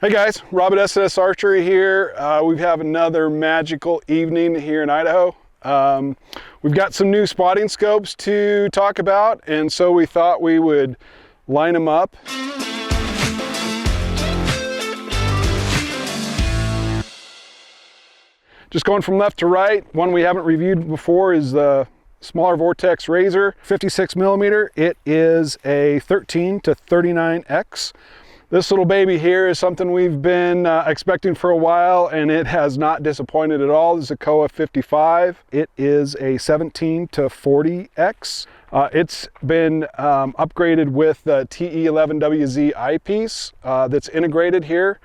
Hey guys, Rob at S&S Archery here. We have another magical evening here in Idaho. We've got some new spotting scopes to talk about, and so we thought we would line them up. Just going from left to right, one we haven't reviewed before is the smaller Vortex Razor, 56mm. It is a 13 to 39X. This little baby here is something we've been expecting for a while, and it has not disappointed at all. This is a Kowa 55. It is a 17 to 40X. It's been upgraded with the TE11WZ eyepiece that's integrated here,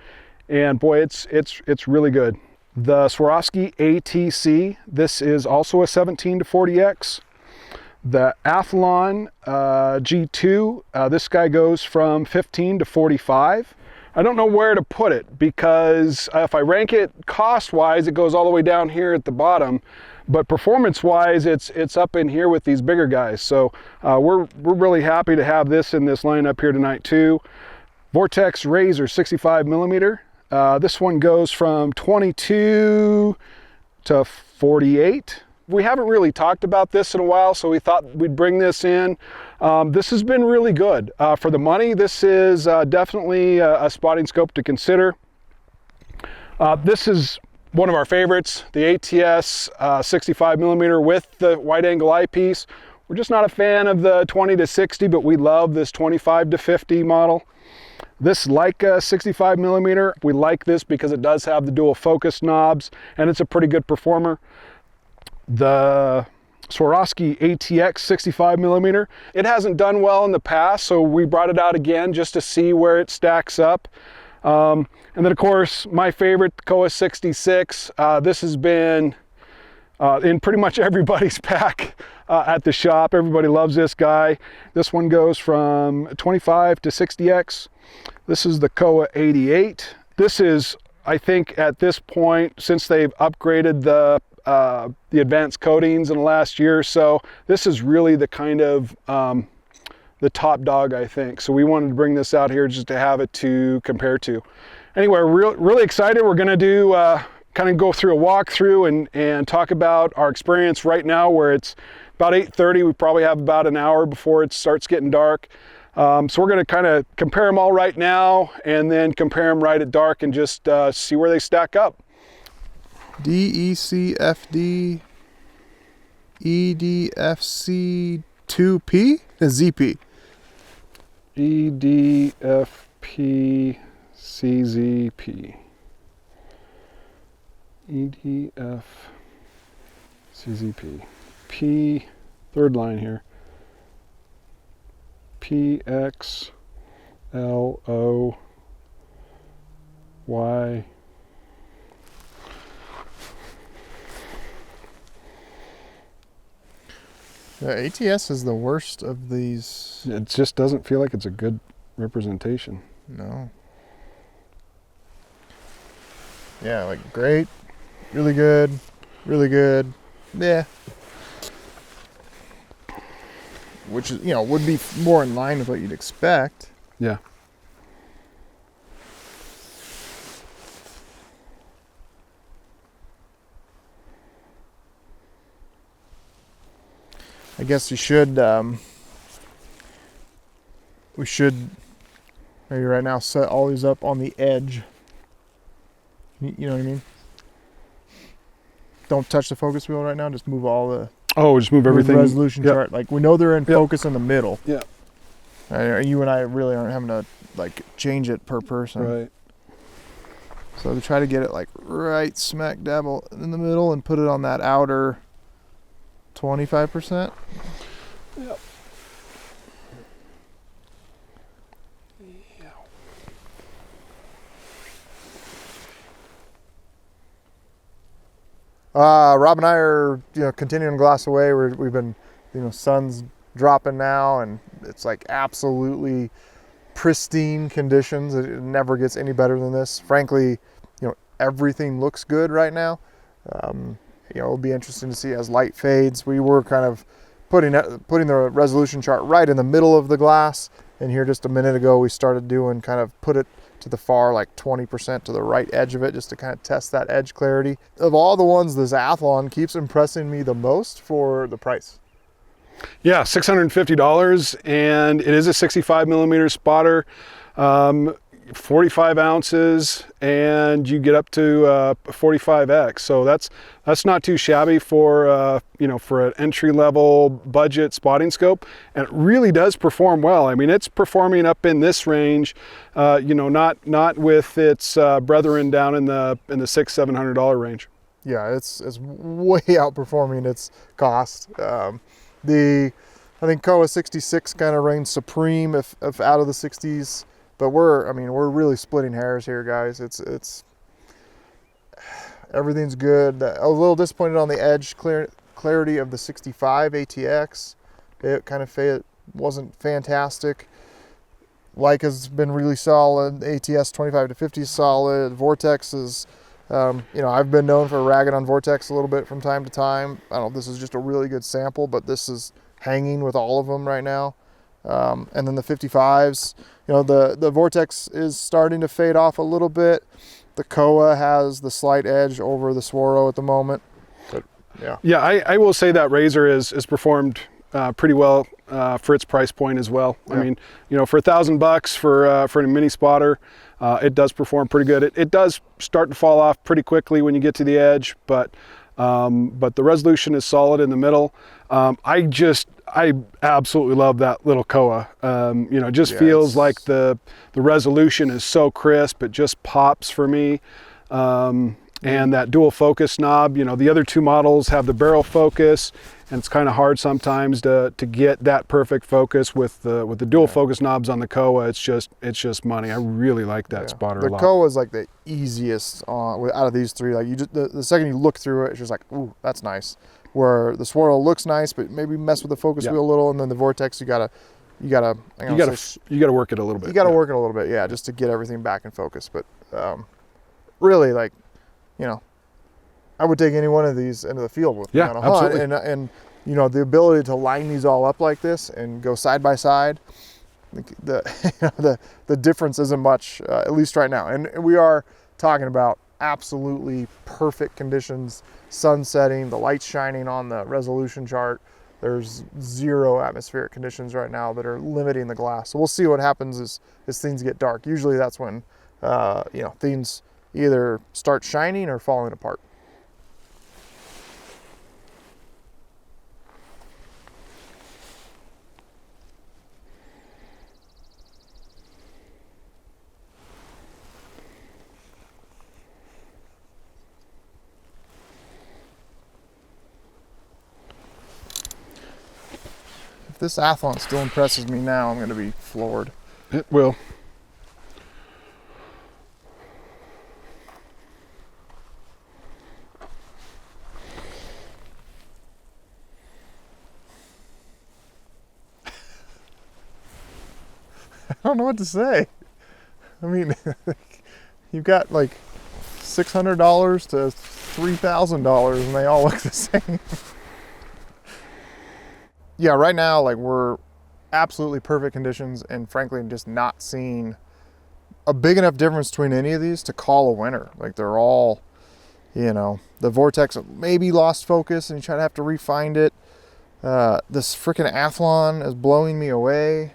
and boy, it's really good. The Swarovski ATC, this is also a 17 to 40X. The Athlon G2, this guy goes from 15 to 45. I don't know where to put it because if I rank it cost-wise, it goes all the way down here at the bottom, but performance-wise, it's up in here with these bigger guys. So we're really happy to have this in this lineup here tonight too. Vortex Razor 65mm. This one goes from 22 to 48. We haven't really talked about this in a while, so we thought we'd bring this in. This has been really good. For the money, this is definitely a spotting scope to consider. This is one of our favorites, the ATS 65mm with the wide angle eyepiece. We're just not a fan of the 20 to 60, but we love this 25 to 50 model. This Leica 65mm, we like this because it does have the dual focus knobs, and it's a pretty good performer. The Swarovski ATX 65mm, it hasn't done well in the past, so we brought it out again just to see where it stacks up. And then of course, my favorite, Kowa 66. This has been in pretty much everybody's pack at the shop. Everybody loves this guy. This one goes from 25 to 60X. This is the Kowa 88. This is, I think at this point, since they've upgraded the advanced coatings in the last year or so, this is really the kind of the top dog, I think. So we wanted to bring this out here just to have it to compare to. Anyway, we're really excited. We're going to do kind of go through a walkthrough and talk about our experience right now, where it's about 8:30. We probably have about an hour before it starts getting dark. So we're going to kind of compare them all right now, and then compare them right at dark and just see where they stack up. DECFD EDFC2P ZP. EDFP CZP. EDF CZP. P, third line here. PXLOY. The ATS is the worst of these. It just doesn't feel like it's a good representation. No. Yeah, like great, really good, yeah. Which is, you know, would be more in line with what you'd expect. Yeah. I guess we should maybe right now set all these up on the edge. You know what I mean? Don't touch the focus wheel right now. Just move all the. Oh, just move everything. The resolution chart. Like we know they're in focus in the middle. Yeah. You and I really aren't having to like change it per person. Right. So to try to get it like right smack dab in the middle and put it on that outer 25%. Yep. Rob and I are, continuing to glass away. We've been, sun's dropping now, and it's like absolutely pristine conditions. It never gets any better than this. Frankly, everything looks good right now. It'll be interesting to see as light fades. We were kind of putting the resolution chart right in the middle of the glass, and here just a minute ago we started doing kind of put it to the far, like 20% to the right edge of it, just to kind of test that edge clarity. Of all the ones, this Athlon keeps impressing me the most for the price. Yeah, $650, and it is a 65mm spotter, 45 ounces, and you get up to 45x. So that's not too shabby for you know, for an entry-level budget spotting scope, and it really does perform well. I mean, it's performing up in this range, you know, not with its brethren down in the $600-700 range. Yeah, it's way outperforming its cost. I think Kowa 66 kind of reigns supreme if out of the 60s. But we're really splitting hairs here, guys. It's everything's good. A little disappointed on the edge clarity of the 65 ATX. It kind of wasn't fantastic. Leica's been really solid. ATS 25 to 50 is solid. Vortex is, you know, I've been known for ragging on Vortex a little bit from time to time. I don't know if this is just a really good sample, but this is hanging with all of them right now. And then the 55s, you know, the Vortex is starting to fade off a little bit. The Kowa has the slight edge over the Swaro at the moment. But yeah. Yeah, I will say that Razor is performed pretty well for its price point as well. Yeah. I mean, you know, for $1,000 for a mini spotter, it does perform pretty good. It does start to fall off pretty quickly when you get to the edge, but the resolution is solid in the middle. I absolutely love that little Kowa. You know, it just feels like the resolution is so crisp, it just pops for me. And that dual focus knob, you know, the other two models have the barrel focus, and it's kind of hard sometimes to get that perfect focus with the dual focus knobs on the Kowa. It's just money. I really like that spotter a lot. The Kowa is like the easiest out of these three. Like, you just the second you look through it, it's just like, ooh, that's nice. Where the Swirl looks nice, but maybe mess with the focus wheel a little, and then the Vortex, you gotta work it a little bit. You gotta work it a little bit, yeah, just to get everything back in focus. But really, like, you know, I would take any one of these into the field with me on a hunt, and you know, the ability to line these all up like this and go side by side, the difference isn't much, at least right now. And we are talking about absolutely perfect conditions, sun setting, the lights shining on the resolution chart. There's 0 atmospheric conditions right now that are limiting the glass. So we'll see what happens as things get dark. Usually that's when you know, things either start shining or falling apart. If this Athlon still impresses me now, I'm going to be floored. It will. I don't know what to say. I mean, you've got like $600 to $3,000 and they all look the same. Yeah, right now, like, we're absolutely perfect conditions, and frankly, just not seeing a big enough difference between any of these to call a winner. Like, they're all, you know, the Vortex maybe lost focus and you try to have to re-find it. This freaking Athlon is blowing me away.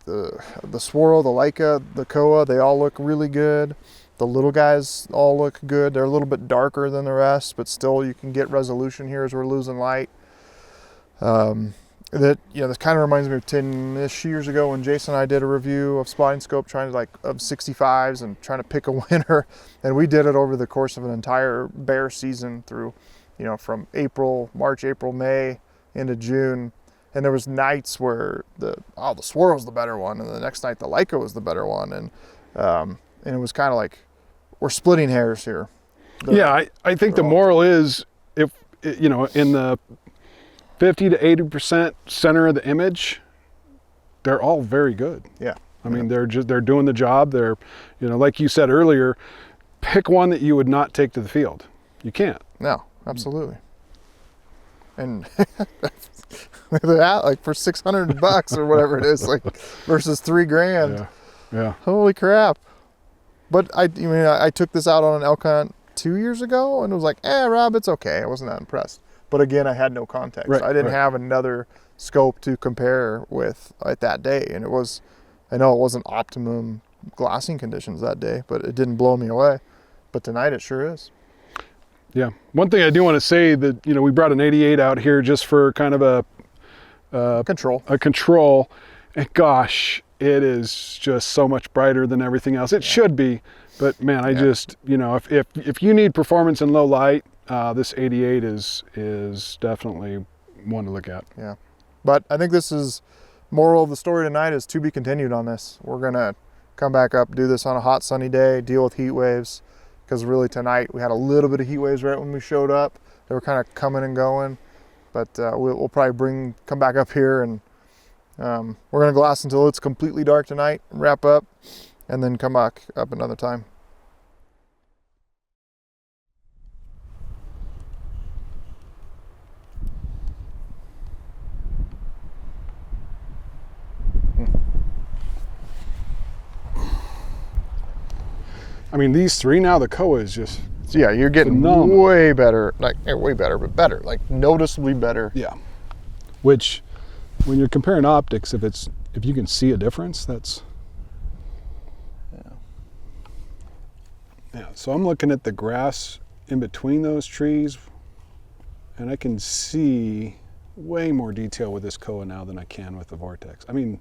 The Swirl, the Leica, the Kowa, they all look really good. The little guys all look good. They're a little bit darker than the rest, but still you can get resolution here as we're losing light. That, you know, this kind of reminds me of 10-ish years ago when Jason and I did a review of spotting scope, trying to, like, of 65s and trying to pick a winner. And we did it over the course of an entire bear season through, you know, from March, April, May into June. And there was nights where the Swirl's the better one, and the next night the Leica was the better one. And it was kind of like, we're splitting hairs here. I think the moral is, if, you know, in the 50 to 80% center of the image, they're all very good. Yeah. I mean, they're doing the job. They're, you know, like you said earlier, pick one that you would not take to the field. You can't. No, absolutely. And like for $600 or whatever it is, like, versus $3,000. Yeah. Holy crap. But I mean, I took this out on an elk hunt 2 years ago and it was like, Rob, it's okay. I wasn't that impressed. But again, I had no context. Right, I didn't right. have another scope to compare with at that day. And it was, I know it wasn't optimum glassing conditions that day, but it didn't blow me away. But tonight it sure is. Yeah. One thing I do want to say that, you know, we brought an 88 out here just for kind of a control. And gosh, it is just so much brighter than everything else. It should be, but man, I just, you know, if you need performance in low light, this 88 is definitely one to look at. Yeah. But I think this is, moral of the story tonight is to be continued on this. We're gonna come back up, do this on a hot sunny day, deal with heat waves, because really tonight we had a little bit of heat waves right when we showed up. They were kind of coming and going, but we'll probably come back up here and we're gonna glass until it's completely dark tonight, wrap up, and then come back up another time. I mean, these three now, the Kowa is just, So yeah, you're getting phenomenal. way better, way better, but better, like noticeably better. yeah. Which, when you're comparing optics, if you can see a difference, that's, yeah. So I'm looking at the grass in between those trees, and I can see way more detail with this Kowa now than I can with the Vortex. I mean,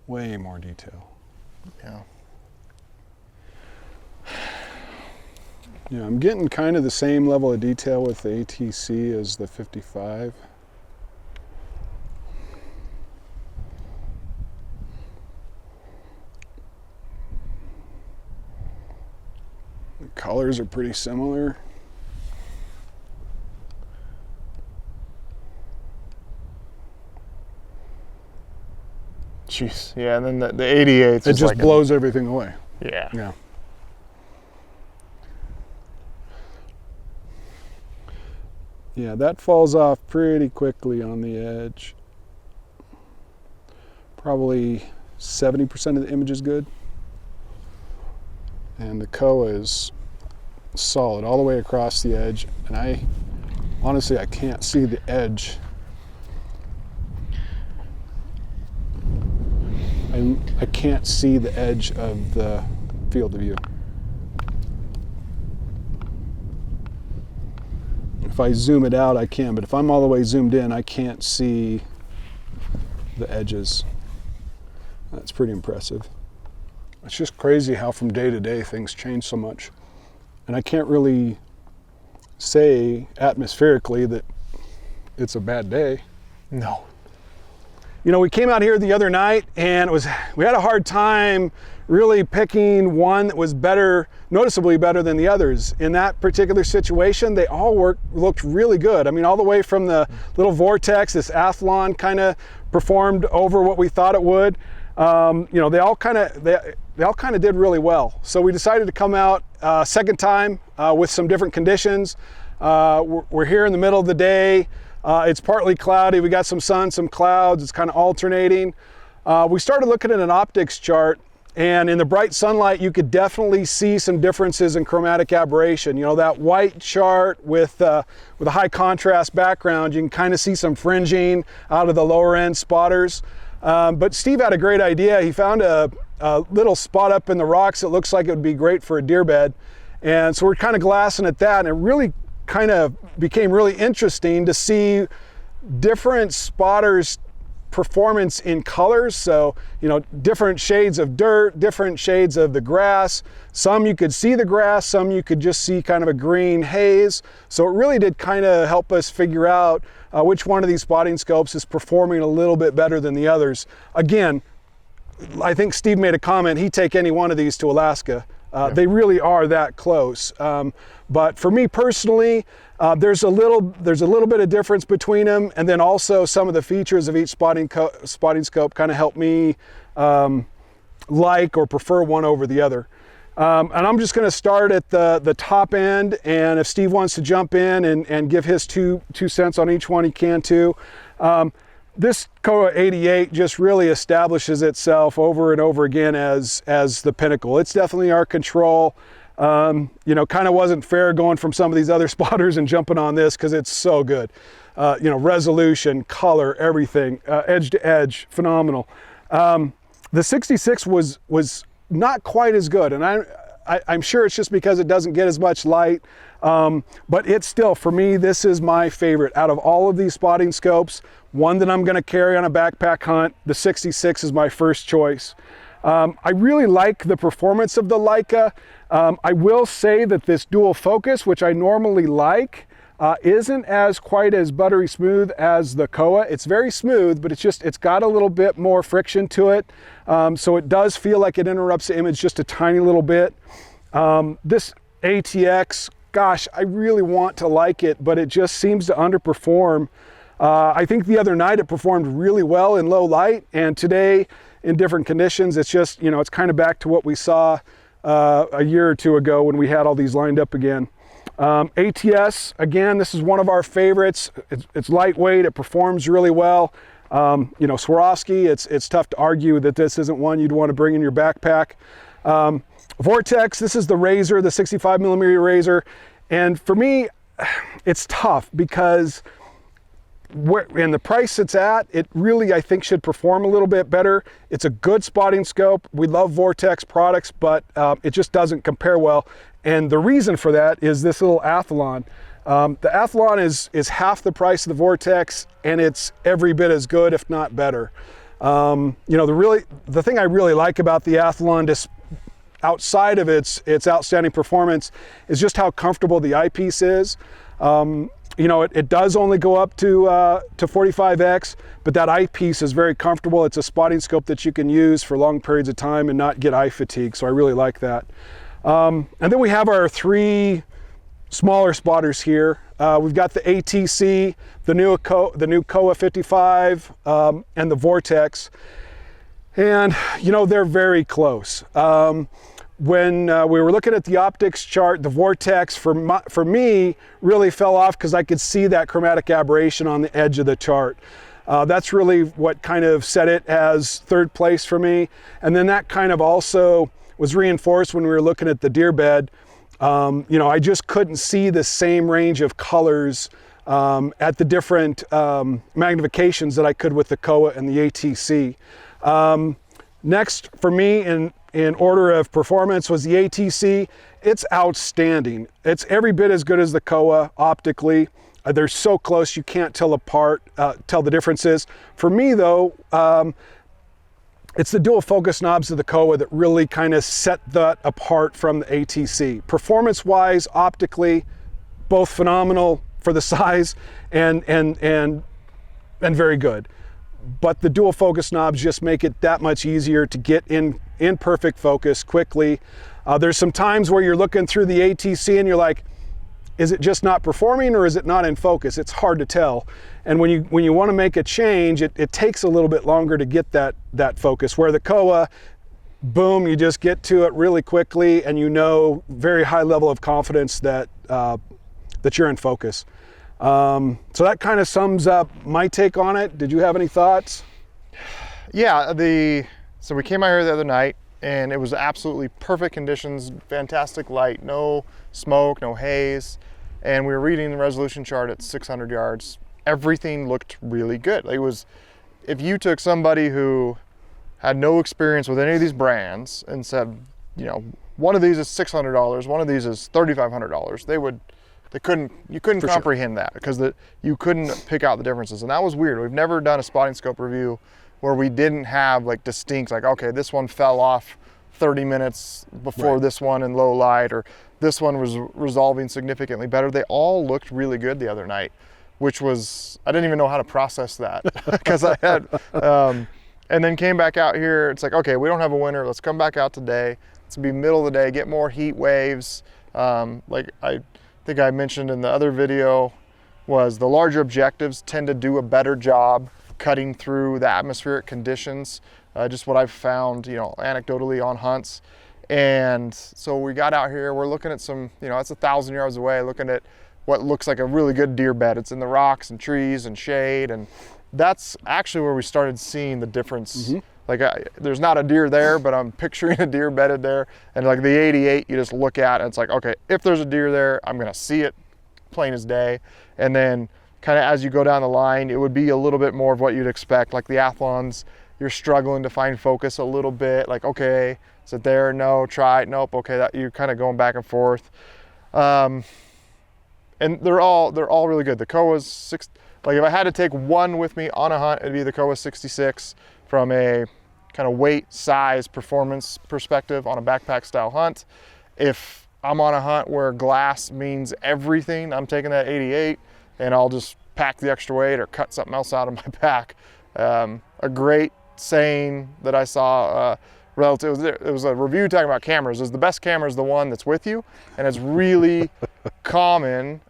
way more detail. Yeah. Yeah, I'm getting kind of the same level of detail with the ATC as the 55. The colors are pretty similar. Jeez. Yeah, and then the 88s. It just blows everything away. Yeah. Yeah. Yeah, that falls off pretty quickly on the edge. Probably 70% of the image is good. And the Kowa is solid all the way across the edge. And honestly, I can't see the edge. I can't see the edge of the field of view. If I zoom it out, I can, but if I'm all the way zoomed in, I can't see the edges. That's pretty impressive. It's just crazy how from day to day things change so much. And I can't really say atmospherically that it's a bad day. No. You know, we came out here the other night and we had a hard time really picking one that was better, noticeably better than the others. In that particular situation, they all looked really good. I mean, all the way from the little Vortex, this Athlon kind of performed over what we thought it would. You know, they all kind of did really well. So we decided to come out second time with some different conditions. We're here in the middle of the day. It's partly cloudy. We got some sun, some clouds. It's kind of alternating. We started looking at an optics chart, and in the bright sunlight, you could definitely see some differences in chromatic aberration. You know, that white chart with a high contrast background, you can kind of see some fringing out of the lower end spotters. But Steve had a great idea. He found a little spot up in the rocks that looks like it would be great for a deer bed. And so we're kind of glassing at that, and it really kind of became really interesting to see different spotters' performance in colors. So, you know, different shades of dirt, different shades of the grass. Some you could see the grass, some you could just see kind of a green haze. So it really did kind of help us figure out which one of these spotting scopes is performing a little bit better than the others. Again, I think Steve made a comment, he'd take any one of these to Alaska. They really are that close. But for me personally, there's a little bit of difference between them, and then also some of the features of each spotting scope kind of help me like or prefer one over the other. And I'm just going to start at the top end, and if Steve wants to jump in and give his two cents on each one, he can too. this Kowa 88 just really establishes itself over and over again as the pinnacle. It's definitely our control. You know, kind of wasn't fair going from some of these other spotters and jumping on this because it's so good. You know, resolution, color, everything, edge to edge, phenomenal. The 66 was not quite as good, and I'm sure it's just because it doesn't get as much light, but it's still, for me, this is my favorite. Out of all of these spotting scopes, one that I'm gonna carry on a backpack hunt, the 66 is my first choice. I really like the performance of the Leica. I will say that this dual focus, which I normally like, isn't quite as buttery smooth as the Kowa. It's very smooth, but it's got a little bit more friction to it. So it does feel like it interrupts the image just a tiny little bit. This ATX, gosh, I really want to like it, but it just seems to underperform. I think the other night it performed really well in low light, and today in different conditions, it's just, you know, it's kind of back to what we saw a year or two ago when we had all these lined up again. ATS, again, this is one of our favorites. It's lightweight, it performs really well. You know, Swarovski, it's tough to argue that this isn't one you'd want to bring in your backpack. Vortex, this is the Razor, the 65mm Razor. And for me, it's tough because in the price it's at, it really, I think, should perform a little bit better. It's a good spotting scope. We love Vortex products, but it just doesn't compare well. And the reason for that is this little Athlon. The Athlon is half the price of the Vortex, and it's every bit as good, if not better. You know, the thing I really like about the Athlon, just outside of its outstanding performance, is just how comfortable the eyepiece is. You know, it does only go up to 45x, but that eyepiece is very comfortable. It's a spotting scope that you can use for long periods of time and not get eye fatigue, so I really like that. And then we have our three smaller spotters here. We've got the ATC, the new Kowa 55, and the Vortex. And, you know, they're very close. When we were looking at the optics chart, the Vortex, for me, really fell off because I could see that chromatic aberration on the edge of the chart. That's really what kind of set it as third place for me. And then that kind of also was reinforced when we were looking at the deer bed. You know, I just couldn't see the same range of colors at the different magnifications that I could with the Kowa and the ATC. Next for me in order of performance was the ATC. It's outstanding. It's every bit as good as the Kowa optically. They're so close you can't tell the differences. For me though, it's the dual focus knobs of the Kowa that really kind of set that apart from the ATC. Performance-wise, optically, both phenomenal for the size and very good. But the dual focus knobs just make it that much easier to get in perfect focus quickly. There's some times where you're looking through the ATC and you're like, is it just not performing or is it not in focus? It's hard to tell. And when you want to make a change, it takes a little bit longer to get that focus. Where the Kowa, boom, you just get to it really quickly and you know, very high level of confidence that you're in focus. So that kind of sums up my take on it. Did you have any thoughts? Yeah, so we came out here the other night and it was absolutely perfect conditions, fantastic light, no smoke, no haze. And we were reading the resolution chart at 600 yards. Everything looked really good. It was, if you took somebody who had no experience with any of these brands and said, you know, one of these is $600, one of these is $3,500, you couldn't comprehend that because you couldn't pick out the differences. And that was weird. We've never done a spotting scope review where we didn't have like distinct, like, okay, this one fell off 30 minutes before this one in low light, or this one was resolving significantly better. They all looked really good the other night, which was, I didn't even know how to process that because I had, and then came back out here. It's like, okay, we don't have a winter. Let's come back out today. It's be middle of the day, get more heat waves. Like I think I mentioned in the other video, was the larger objectives tend to do a better job cutting through the atmospheric conditions. Just what I've found, you know, anecdotally on hunts. And so we got out here, we're looking at some, you know, it's 1,000 yards away, looking at what looks like a really good deer bed. It's in the rocks and trees and shade, and that's actually where we started seeing the difference. Like there's not a deer there, but I'm picturing a deer bedded there. And like the 88, you just look at it and it's like, okay, if there's a deer there, I'm gonna see it plain as day. And then kind of as you go down the line, it would be a little bit more of what you'd expect. Like the Athlons, you're struggling to find focus a little bit. Like, okay, is it there? No, try it. Nope. Okay, that you're kind of going back and forth. And they're all really good. The Kowa's like if I had to take one with me on a hunt, it'd be the Kowa 66 from a kind of weight, size, performance perspective on a backpack style hunt. If I'm on a hunt where glass means everything, I'm taking that 88 and I'll just pack the extra weight or cut something else out of my pack. A great saying that I saw relative, it was a review talking about cameras, is the best camera is the one that's with you. And it's really common,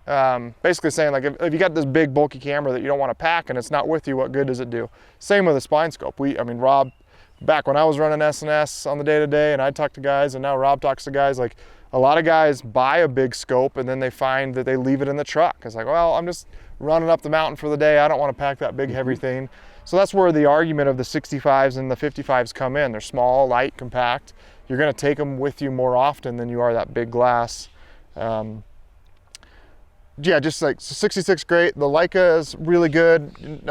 basically saying like if you got this big bulky camera that you don't want to pack and it's not with you, what good does it do? Same with a spine scope. I mean, Rob, back when I was running S&S on the day-to-day and I'd talk to guys, and now Rob talks to guys, like a lot of guys buy a big scope and then they find that they leave it in the truck. It's like, well, I'm just running up the mountain for the day. I don't want to pack that big heavy thing. So that's where the argument of the 65s and the 55s come in. They're small, light, compact. You're going to take them with you more often than you are that big glass. Yeah, just like 66, great. The Leica is really good.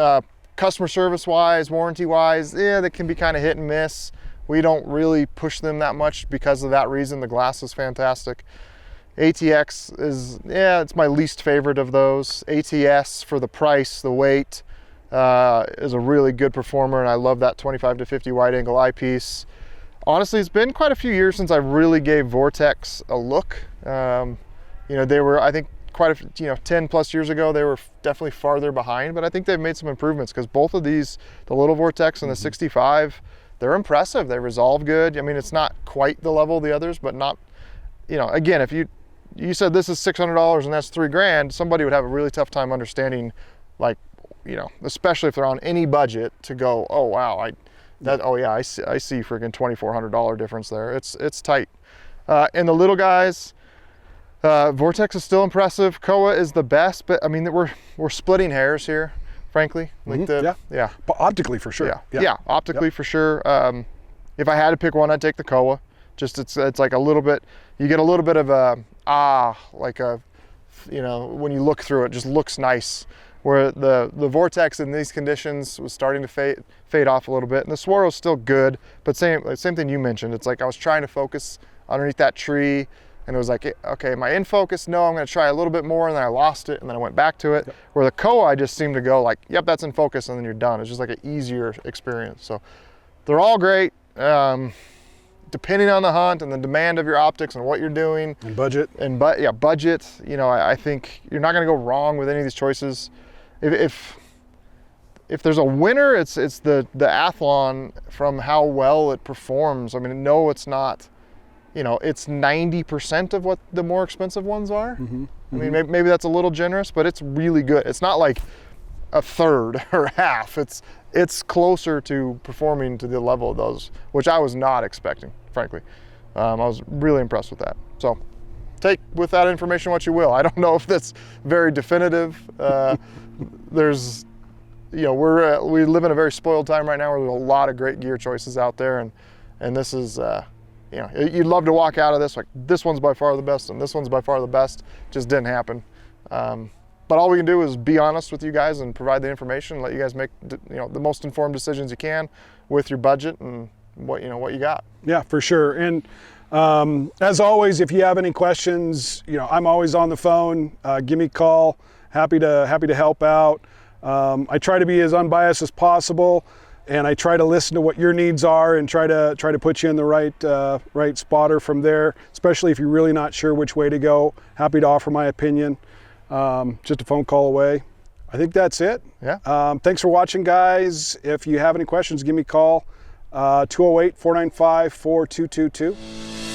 Customer service wise, warranty wise, yeah, they can be kind of hit and miss. We don't really push them that much because of that reason. The glass is fantastic. ATX is, yeah, it's my least favorite of those. ATS, for the price, the weight, is a really good performer, and I love that 25 to 50 wide angle eyepiece. Honestly, it's been quite a few years since I really gave Vortex a look. You know, they were, I think, 10 plus years ago, they were definitely farther behind, but I think they've made some improvements because both of these, the little Vortex and the 65, they're impressive. They resolve good. I mean, it's not quite the level of the others, but not, you know, again, if you said this is $600 and that's $3,000, somebody would have a really tough time understanding, like, you know, especially if they're on any budget, to go, oh wow, I see freaking $2,400 difference there. It's tight. And the little guys, Vortex is still impressive. Kowa is the best, but I mean, we're splitting hairs here, frankly. Like yeah. But optically for sure. Yeah, optically for sure. If I had to pick one, I'd take the Kowa. Just it's like a little bit, you get a little bit of like a, you know, when you look through it, just looks nice. Where the Vortex in these conditions was starting to fade off a little bit, and the Swarovski's still good, but same thing you mentioned. It's like I was trying to focus underneath that tree, and it was like, okay, am I in focus? No, I'm going to try a little bit more, and then I lost it, and then I went back to it. Yep. Where the Kowa, I just seemed to go like, yep, that's in focus, and then you're done. It's just like an easier experience. So they're all great, depending on the hunt and the demand of your optics and what you're doing. And budget. And budget. You know, I think you're not going to go wrong with any of these choices. If there's a winner, it's the Athlon, from how well it performs. I mean, no, it's not. You know, it's 90% of what the more expensive ones are. I mean, maybe that's a little generous, but it's really good. It's not like a third or half. It's closer to performing to the level of those, which I was not expecting, frankly. I was really impressed with that. So take with that information what you will. I don't know if that's very definitive. There's, you know, we live in a very spoiled time right now where there's a lot of great gear choices out there, and this is, you know, you'd love to walk out of this like, this one's by far the best and this one's by far the best. Just didn't happen. But all we can do is be honest with you guys and provide the information and let you guys make, you know, the most informed decisions you can with your budget and what you got. Yeah, for sure. And as always, if you have any questions, you know, I'm always on the phone. Give me a call. Happy to help out. I try to be as unbiased as possible, and I try to listen to what your needs are and try to put you in the right spotter from there, especially if you're really not sure which way to go. Happy to offer my opinion. Just a phone call away. I think that's it. Yeah. Thanks for watching, guys. If you have any questions, give me a call. 208-495-4222.